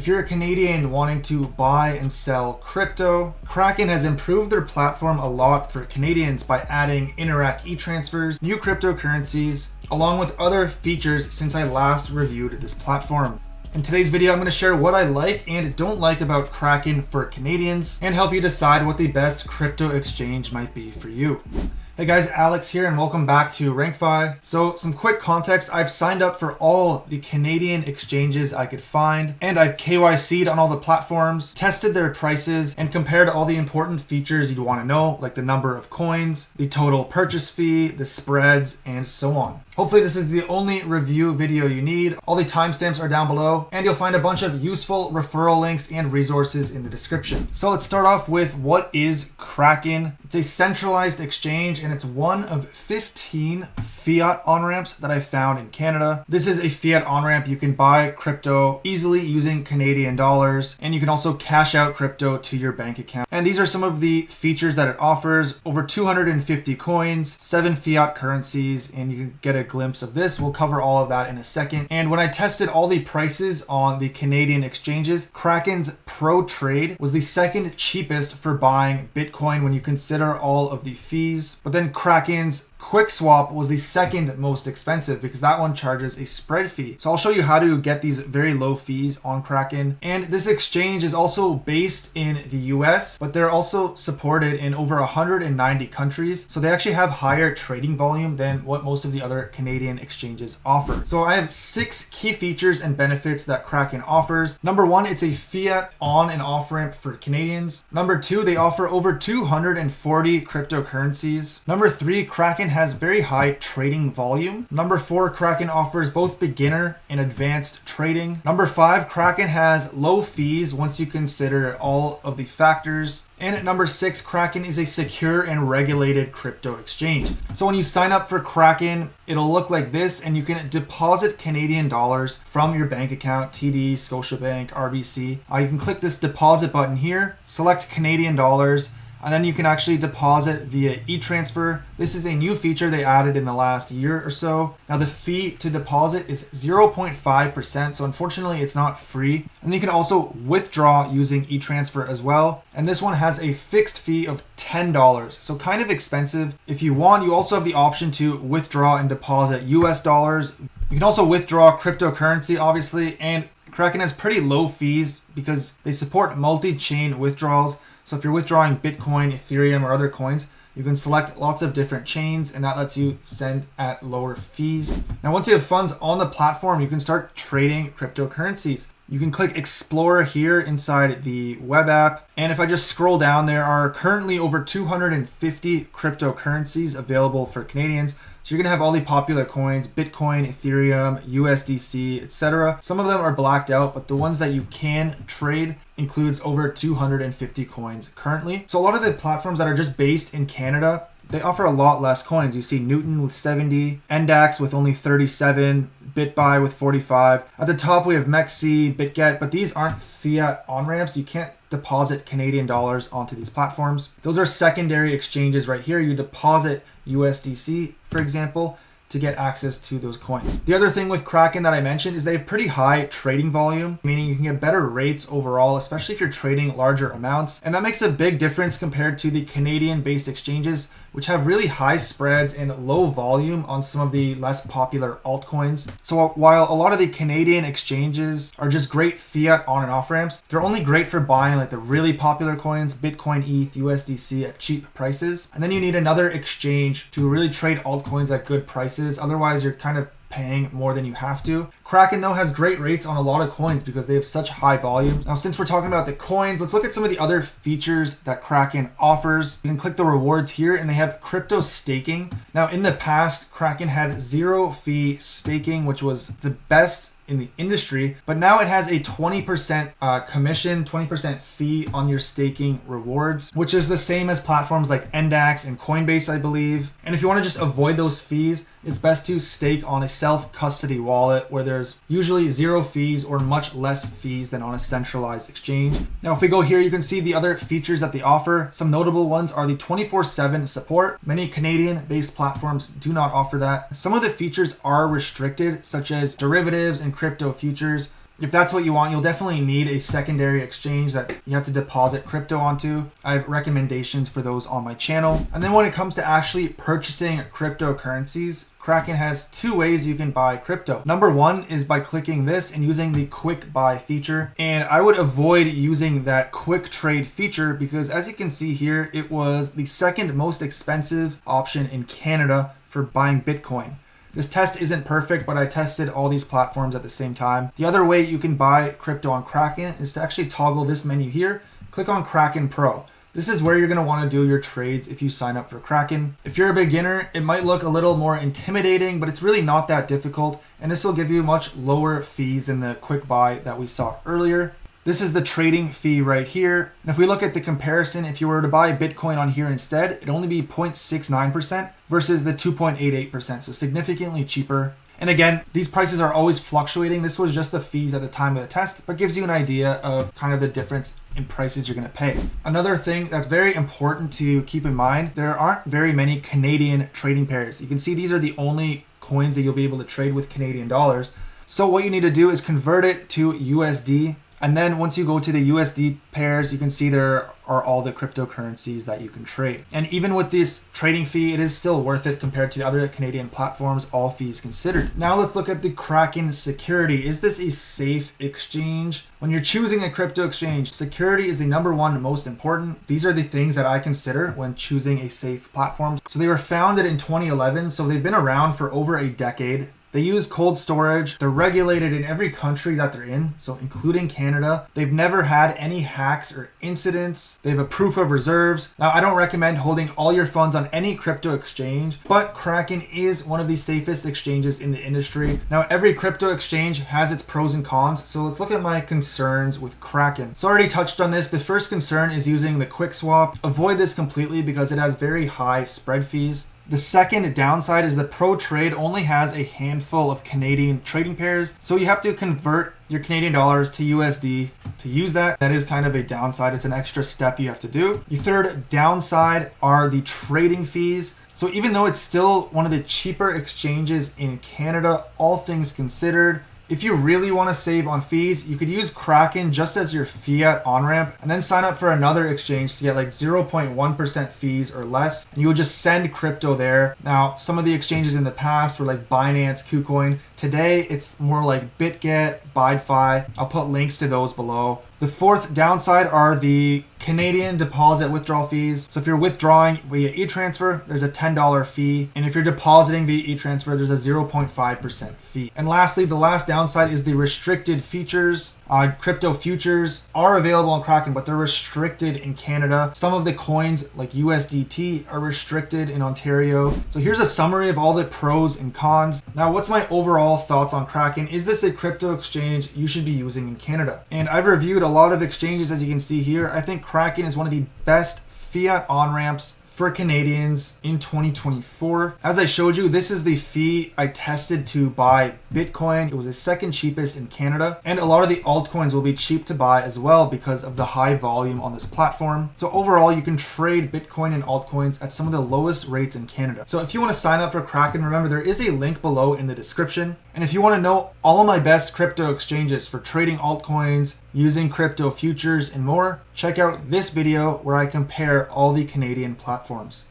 If you're a Canadian wanting to buy and sell crypto, Kraken has improved their platform a lot for Canadians by adding Interac e-transfers, new cryptocurrencies, along with other features since I last reviewed this platform. In today's video, I'm going to share what I like and don't like about Kraken for Canadians and help you decide what the best crypto exchange might be for you. Hey guys, Alex here and welcome back to RankFi. So some quick context, I've signed up for all the Canadian exchanges I could find and I've KYC'd on all the platforms, tested their prices and compared all the important features you'd want to know, like the number of coins, the total purchase fee, the spreads, and so on. Hopefully this is the only review video you need. All the timestamps are down below and you'll find a bunch of useful referral links and resources in the description. So let's start off with what is Kraken. It's a centralized exchange and it's one of 15 fiat on-ramps that I found in Canada. This is a fiat on-ramp. You can buy crypto easily using Canadian dollars and you can also cash out crypto to your bank account. And these are some of the features that it offers. Over 250 coins, 7 fiat currencies, and you can get a glimpse of this. We'll cover all of that in a second. And when I tested all the prices on the Canadian exchanges, Kraken's Pro Trade was the second cheapest for buying Bitcoin when you consider all of the fees. But then Kraken's Quick Swap was the second most expensive because that one charges a spread fee. So I'll show you how to get these very low fees on Kraken. And this exchange is also based in the US, but they're also supported in over 190 countries. So they actually have higher trading volume than what most of the other Canadian exchanges offer. So I have 6 key features and benefits that Kraken offers. Number 1, it's a fiat on and off ramp for Canadians. Number 2, they offer over 240 cryptocurrencies. Number 3, Kraken has very high trading volume. Number 4, Kraken offers both beginner and advanced trading. Number 5, Kraken has low fees once you consider all of the factors. And at number 6, Kraken is a secure and regulated crypto exchange. So when you sign up for Kraken, it'll look like this and you can deposit Canadian dollars from your bank account, TD, Scotiabank, RBC. You can click this deposit button here, select Canadian dollars, and then you can actually deposit via e-transfer. This is a new feature they added in the last year or so. Now the fee to deposit is 0.5%, so unfortunately it's not free. And you can also withdraw using e-transfer as well. And this one has a fixed fee of $10, so kind of expensive. If you want, you also have the option to withdraw and deposit US dollars. You can also withdraw cryptocurrency, obviously, and Kraken has pretty low fees because they support multi-chain withdrawals. So if you're withdrawing Bitcoin, Ethereum, or other coins, you can select lots of different chains and that lets you send at lower fees. Now, once you have funds on the platform, you can start trading cryptocurrencies. You can click Explore here inside the web app. And if I just scroll down, there are currently over 250 cryptocurrencies available for Canadians. So you're gonna have all the popular coins, Bitcoin, Ethereum, USDC, etc. Some of them are blacked out, but the ones that you can trade includes over 250 coins currently. So a lot of the platforms that are just based in Canada, they offer a lot less coins. You see Newton with 70, Endax with only 37, BitBuy with 45. At the top we have Mexi, BitGet, but these aren't fiat on-ramps. You can't deposit Canadian dollars onto these platforms. Those are secondary exchanges right here. You deposit USDC, for example, to get access to those coins. The other thing with Kraken that I mentioned is they have pretty high trading volume, meaning you can get better rates overall, especially if you're trading larger amounts. And that makes a big difference compared to the Canadian-based exchanges, which have really high spreads and low volume on some of the less popular altcoins. So while a lot of the Canadian exchanges are just great fiat on and off ramps, they're only great for buying like the really popular coins, Bitcoin, ETH, USDC at cheap prices. And then you need another exchange to really trade altcoins at good prices. Otherwise, you're kind of paying more than you have to. Kraken though has great rates on a lot of coins because they have such high volume. Now since we're talking about the coins, let's look at some of the other features that Kraken offers. You can click the rewards here and they have crypto staking. Now in the past, Kraken had 0 fee staking, which was the best in the industry, but now it has a 20% commission, 20% fee on your staking rewards, which is the same as platforms like Endax and Coinbase, I believe. And if you want to just avoid those fees, it's best to stake on a self-custody wallet where there's usually 0 fees or much less fees than on a centralized exchange. Now, if we go here, you can see the other features that they offer. Some notable ones are the 24/7 support. Many Canadian-based platforms do not offer that. Some of the features are restricted, such as derivatives and crypto futures. If that's what you want, you'll definitely need a secondary exchange that you have to deposit crypto onto. I have recommendations for those on my channel. And then when it comes to actually purchasing cryptocurrencies, Kraken has two ways you can buy crypto. Number one is by clicking this and using the quick buy feature. And I would avoid using that quick trade feature because as you can see here, it was the second most expensive option in Canada for buying Bitcoin. This test isn't perfect, but I tested all these platforms at the same time. The other way you can buy crypto on Kraken is to actually toggle this menu here, click on Kraken Pro. This is where you're going to want to do your trades if you sign up for Kraken. If you're a beginner, it might look a little more intimidating, but it's really not that difficult. And this will give you much lower fees than the quick buy that we saw earlier. This is the trading fee right here. And if we look at the comparison, if you were to buy Bitcoin on here instead, it'd only be 0.69% versus the 2.88%, so significantly cheaper. And again, these prices are always fluctuating. This was just the fees at the time of the test, but gives you an idea of kind of the difference in prices you're going to pay. Another thing that's very important to keep in mind, there aren't very many Canadian trading pairs. You can see these are the only coins that you'll be able to trade with Canadian dollars. So what you need to do is convert it to USD. And then once you go to the USD pairs, you can see there are all the cryptocurrencies that you can trade. And even with this trading fee, it is still worth it compared to other Canadian platforms, all fees considered. Now let's look at the Kraken security. Is this a safe exchange? When you're choosing a crypto exchange, security is the number one most important. These are the things that I consider when choosing a safe platform. So they were founded in 2011, so they've been around for over a decade. They use cold storage. They're regulated in every country that they're in, so including Canada. They've never had any hacks or incidents. They have a proof of reserves. Now, I don't recommend holding all your funds on any crypto exchange, but Kraken is one of the safest exchanges in the industry. Now, every crypto exchange has its pros and cons, so let's look at my concerns with Kraken. So I already touched on this. The first concern is using the quick swap. Avoid this completely because it has very high spread fees. The second downside is the Pro Trade only has a handful of Canadian trading pairs, so you have to convert your Canadian dollars to USD to use that. That is kind of a downside. It's an extra step you have to do. The third downside are the trading fees. So even though it's still one of the cheaper exchanges in Canada, all things considered, if you really want to save on fees, you could use Kraken just as your fiat on-ramp and then sign up for another exchange to get like 0.1% fees or less. And you would just send crypto there. Now, some of the exchanges in the past were like Binance, KuCoin. Today, it's more like BitGet, BuyFi. I'll put links to those below. The fourth downside are the Canadian deposit withdrawal fees. So if you're withdrawing via e-transfer, there's a $10 fee. And if you're depositing via e-transfer, there's a 0.5% fee. And lastly, the last downside is the restricted features. Crypto futures are available on Kraken, but they're restricted in Canada. Some of the coins like USDT are restricted in Ontario. So here's a summary of all the pros and cons. Now, what's my overall thoughts on Kraken? Is this a crypto exchange you should be using in Canada? And I've reviewed a lot of exchanges, as you can see here. I think Kraken is one of the best fiat on-ramps for Canadians in 2024. As I showed you, this is the fee I tested to buy Bitcoin. It was the second cheapest in Canada. And a lot of the altcoins will be cheap to buy as well because of the high volume on this platform. So overall, you can trade Bitcoin and altcoins at some of the lowest rates in Canada. So if you want to sign up for Kraken, remember there is a link below in the description. And if you want to know all of my best crypto exchanges for trading altcoins, using crypto futures and more, check out this video where I compare all the Canadian platforms.